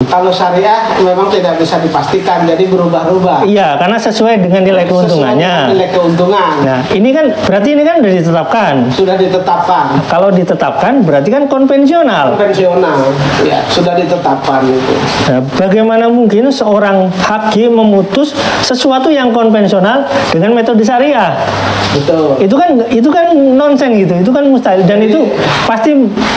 Kalau syariah memang tidak bisa dipastikan, jadi berubah-ubah. Iya, karena sesuai dengan nilai keuntungannya. Nilai keuntungan. Nah, ini kan berarti ini kan sudah ditetapkan. Sudah ditetapkan. Kalau ditetapkan berarti kan konvensional. Konvensional, ya sudah ditetapkan itu. Nah, bagaimana mungkin seorang hakim memutus sesuatu yang konvensional dengan metode syariah? Betul. Itu kan nonsen gitu. Itu kan mustahil dan itu pasti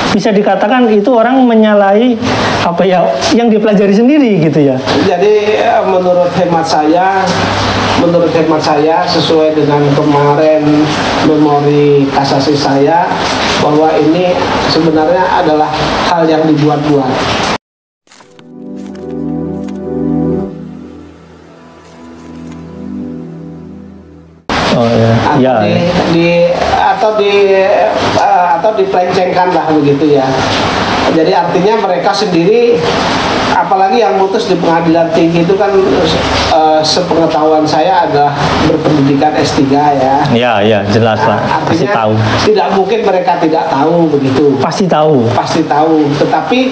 bisa dikatakan itu orang menyalahi apa ya yang dipelajari sendiri gitu ya. Jadi menurut hemat saya sesuai dengan kemarin memori kasasi saya bahwa ini sebenarnya adalah hal yang dibuat-buat. Oh ya. Atau dipelencengkan lah begitu ya. Jadi artinya mereka sendiri, apalagi yang mutus di pengadilan tinggi itu kan sepengetahuan saya adalah berpendidikan S3 ya. Ya, jelas lah. Pasti Artinya tahu. tidak mungkin mereka tidak tahu begitu. Pasti tahu. Pasti tahu, tetapi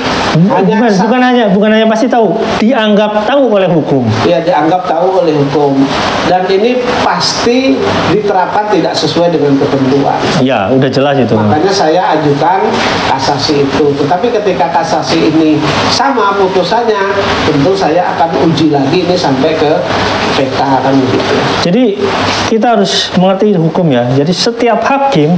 bukan hanya pasti tahu, dianggap tahu oleh hukum. Ya, dianggap tahu oleh hukum. Dan ini pasti diterapkan tidak sesuai dengan ketentuan. Ya, udah jelas itu. Makanya saya ajukan kasasi itu. Tetapi ketika kasasi ini sama putusannya, tentu saya akan uji lagi ini sampai ke PK kan begitu. Jadi kita harus mengerti hukum ya. Jadi setiap hakim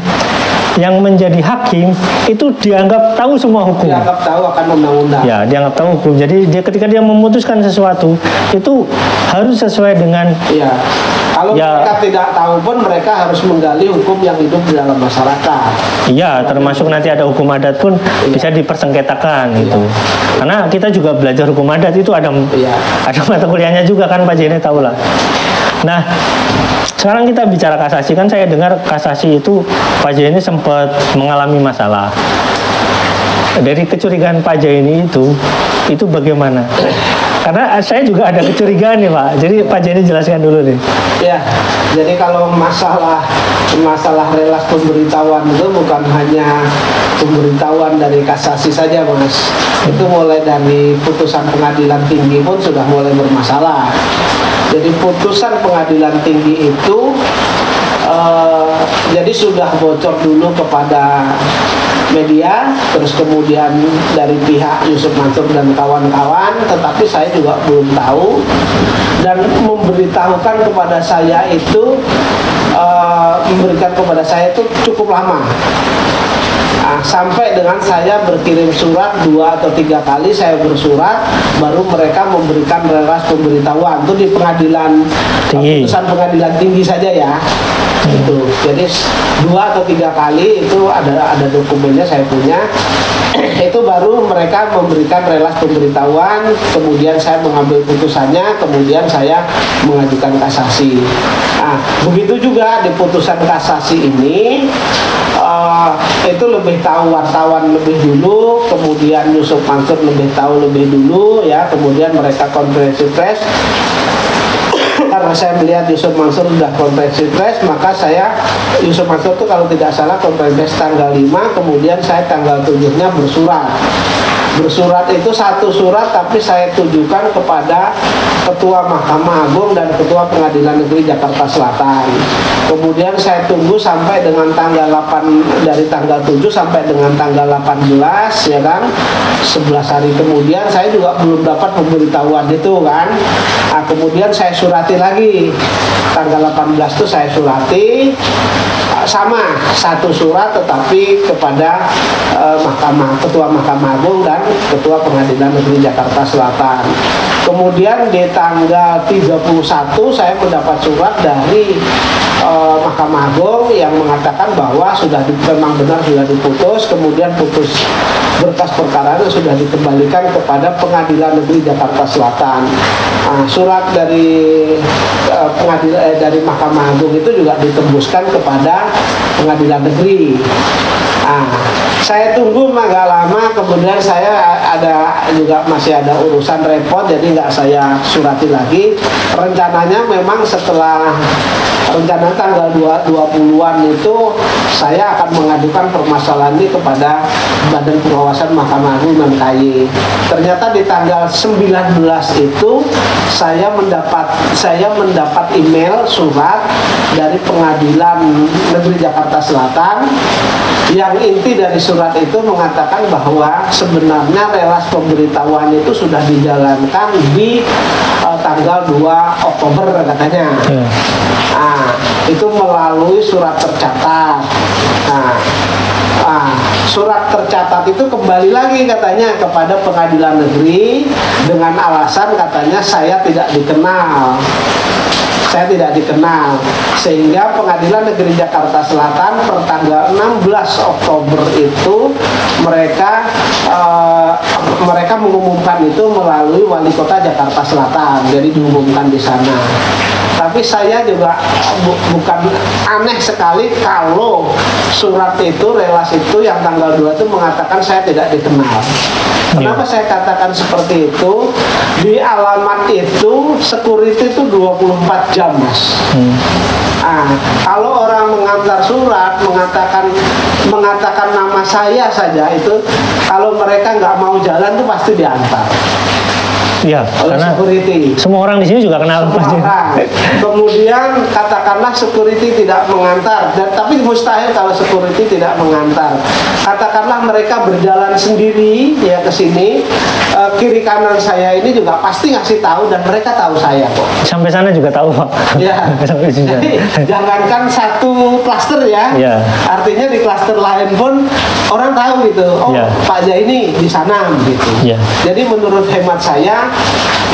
yang menjadi hakim itu dianggap tahu semua hukum. Dianggap tahu akan undang-undang. Ya, dianggap tahu hukum. Jadi ketika dia memutuskan sesuatu itu harus sesuai dengan. Ya. Kalau mereka tidak tahu pun mereka harus menggali hukum yang hidup di dalam masyarakat. Iya, termasuk nanti ada hukum adat pun bisa dipersengketakan gitu. Karena kita juga belajar hukum adat itu ada mata kuliahnya juga kan Pak Jene tahu lah. Nah, sekarang kita bicara kasasi, kan saya dengar kasasi itu Pak Jene sempat mengalami masalah. Dari kecurigaan Pak Jene itu bagaimana? Karena saya juga ada kecurigaan nih Pak. Jadi Pak Jene jelaskan dulu nih. Ya, jadi kalau masalah relas pemberitahuan itu bukan hanya pemberitahuan dari kasasi saja Mas. Itu mulai dari putusan pengadilan tinggi pun sudah mulai bermasalah. Jadi putusan pengadilan tinggi itu jadi sudah bocor dulu kepada media, terus kemudian dari pihak Yusuf Mansur dan kawan-kawan, tetapi saya juga belum tahu, dan memberikan kepada saya itu cukup lama. Nah, sampai dengan saya berkirim surat 2 atau 3 kali saya bersurat, baru mereka memberikan relas pemberitahuan itu di pengadilan tinggi. Putusan pengadilan tinggi saja ya. Itu. Jadi 2 atau 3 kali itu ada dokumennya saya punya. Itu baru mereka memberikan relas pemberitahuan, kemudian saya mengambil putusannya, kemudian saya mengajukan kasasi. Nah, begitu juga di putusan kasasi ini itu lebih tahu wartawan lebih dulu, kemudian Yusuf Mansur lebih tahu lebih dulu ya, kemudian mereka konferensi pers. Karena saya melihat Yusuf Mansur sudah konferensi pers, maka Yusuf Mansur itu kalau tidak salah konferensi pers tanggal 5, kemudian saya tanggal 7-nya bersurat. Bersurat itu satu surat, tapi saya tujukan kepada Ketua Mahkamah Agung dan Ketua Pengadilan Negeri Jakarta Selatan. Kemudian saya tunggu sampai dengan tanggal 8, dari tanggal 7 sampai dengan tanggal 18 ya kan, 11 hari kemudian saya juga belum dapat pemberitahuan itu kan. Nah, kemudian saya surati lagi tanggal 18 itu saya surati sama satu surat, tetapi kepada Ketua Mahkamah Agung dan Ketua Pengadilan Negeri Jakarta Selatan. Kemudian di tanggal 31 saya mendapat surat dari Mahkamah Agung yang mengatakan bahwa memang benar sudah diputus, kemudian berkas perkara itu sudah dikembalikan kepada Pengadilan Negeri Jakarta Selatan. Nah, surat dari dari Mahkamah Agung itu juga ditembuskan kepada Pengadilan Negeri. Nah, Saya tunggu agak lama, kemudian saya masih ada urusan repot, jadi nggak saya surati lagi. Rencananya memang setelah rencana tanggal 20-an itu saya akan mengajukan permasalahan ini kepada Badan Pengawasan Mahkamah Agung dan KY. Ternyata di tanggal 19 itu saya mendapat email surat dari Pengadilan Negeri Jakarta Selatan, yang inti dari surat itu mengatakan bahwa sebenarnya relas pemberitahuan itu sudah dijalankan di tanggal 2 Oktober katanya. Nah, itu melalui surat tercatat. Surat tercatat itu kembali lagi katanya kepada pengadilan negeri dengan alasan katanya saya tidak dikenal, sehingga Pengadilan Negeri Jakarta Selatan per tanggal 16 Oktober itu mereka mengumumkan itu melalui Wali Kota Jakarta Selatan, jadi diumumkan di sana. Tapi saya juga bukan aneh sekali kalau surat itu, relas itu yang tanggal 2 itu mengatakan saya tidak dikenal. Kenapa saya katakan seperti itu? Di alamat itu security itu 24 jam, Mas. Kalau orang mengantar surat mengatakan nama saya saja, itu kalau mereka nggak mau jalan itu pasti diantar. Iya, karena security. Semua orang di sini juga kenal. Kemudian katakanlah security tidak mengantar, tapi mustahil kalau security tidak mengantar. Katakanlah mereka berjalan sendiri ya ke sini, kiri kanan saya ini juga pasti ngasih tahu dan mereka tahu saya kok. Sampai sana juga tahu, Pak. Ya. Jadi jangankan satu klaster ya. Artinya di klaster lain pun orang tahu gitu. Oh, Pak Jaini di sana gitu. Jadi menurut hemat saya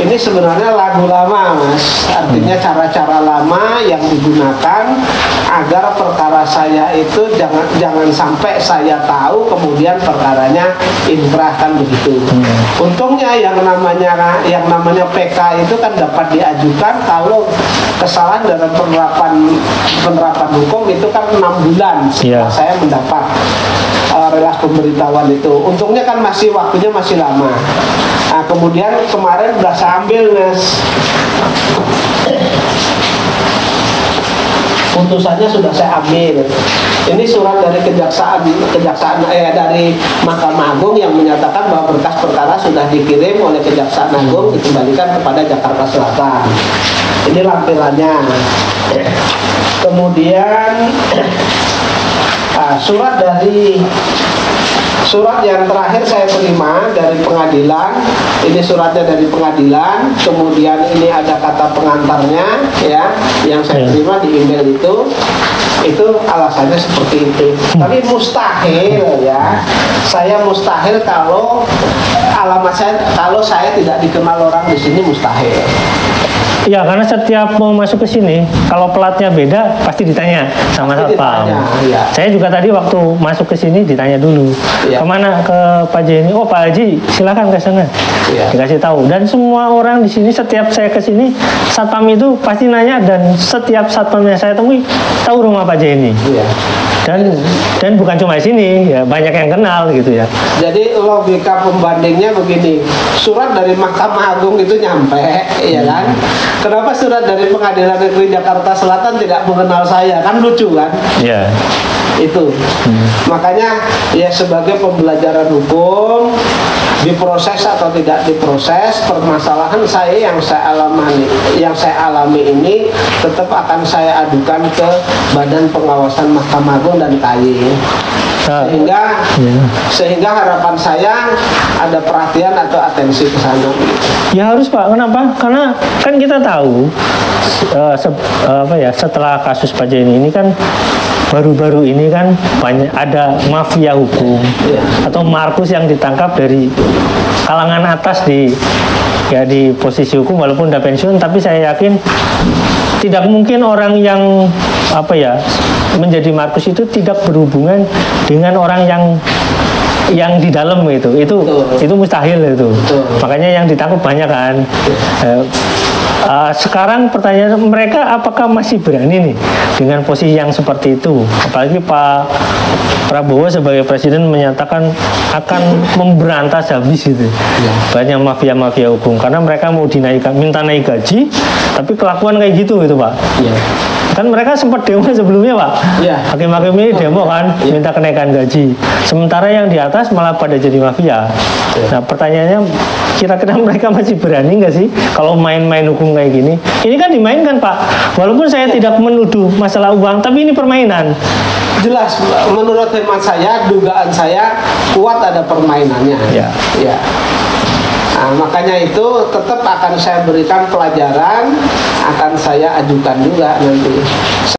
ini sebenarnya lagu lama, Mas. Artinya cara-cara lama yang digunakan agar perkara saya itu jangan sampai saya tahu kemudian perkaranya inkrah, kan begitu. Untungnya yang namanya PK itu kan dapat diajukan kalau kesalahan dalam penerapan hukum itu kan 6 bulan setelah saya mendapat relas pemberitahuan itu. Untungnya kan waktunya masih lama. Nah, kemudian kemarin udah saya ambil, Mas. Putusannya sudah saya ambil. Ini surat dari dari Mahkamah Agung yang menyatakan bahwa berkas perkara sudah dikirim oleh Kejaksaan Agung dikembalikan kepada Jakarta Selatan. Ini lampirannya. Kemudian surat yang terakhir saya terima dari pengadilan, ini suratnya dari pengadilan, kemudian ini ada kata pengantarnya ya, yang saya terima di email itu alasannya seperti itu. Tapi mustahil ya, saya mustahil kalau saya tidak dikenal orang di sini, mustahil. Ya, karena setiap mau masuk ke sini, kalau platnya beda pasti ditanya sama satpam. Saya juga tadi waktu masuk ke sini ditanya dulu, kemana, ke Pak Jaini? Oh, Pak Haji, silakan ke sana. Dikasih tahu. Dan semua orang di sini setiap saya ke sini, satpam itu pasti nanya, dan setiap satpam yang saya temui tahu rumah Pak Jaini. Dan bukan cuma di sini, ya banyak yang kenal gitu ya. Jadi logika pembandingnya begini, surat dari Mahkamah Agung itu nyampe, ya kan? Kenapa surat dari Pengadilan Negeri Jakarta Selatan tidak mengenal saya? Kan lucu kan? Iya. Itu. Makanya ya sebagai pembelajaran hukum, diproses atau tidak diproses, permasalahan saya yang saya alami ini tetap akan saya adukan ke Badan Pengawasan Mahkamah Agung dan KY. Sehingga harapan saya ada perhatian atau atensi ke sana. Ya harus, Pak. Kenapa? Karena kan kita tahu setelah kasus Pak Jaini ini kan baru-baru ini kan banyak ada mafia hukum atau Markus yang ditangkap dari kalangan atas di posisi hukum, walaupun udah pensiun, tapi saya yakin tidak mungkin orang yang menjadi Markus itu tidak berhubungan dengan orang yang di dalam itu mustahil itu. Makanya yang ditangkap banyak kan. Sekarang pertanyaan mereka, apakah masih berani nih dengan posisi yang seperti itu? Apalagi Pak Prabowo sebagai presiden menyatakan akan memberantas habis itu banyak mafia-mafia hukum karena mereka mau dinaikkan, minta naik gaji, tapi kelakuan kayak gitu Pak. Kan mereka sempat demo sebelumnya Pak. Hakim-hakim ini demo kan, minta kenaikan gaji. Sementara yang di atas malah pada jadi mafia. Nah pertanyaannya, kira-kira mereka masih berani nggak sih kalau main-main hukum kayak gini? Ini kan dimainkan Pak. Walaupun saya tidak menuduh masalah uang, tapi ini permainan. Jelas, menurut hemat saya, dugaan saya kuat ada permainannya. Ya. Nah, makanya itu tetap akan saya berikan pelajaran, akan saya ajukan juga nanti.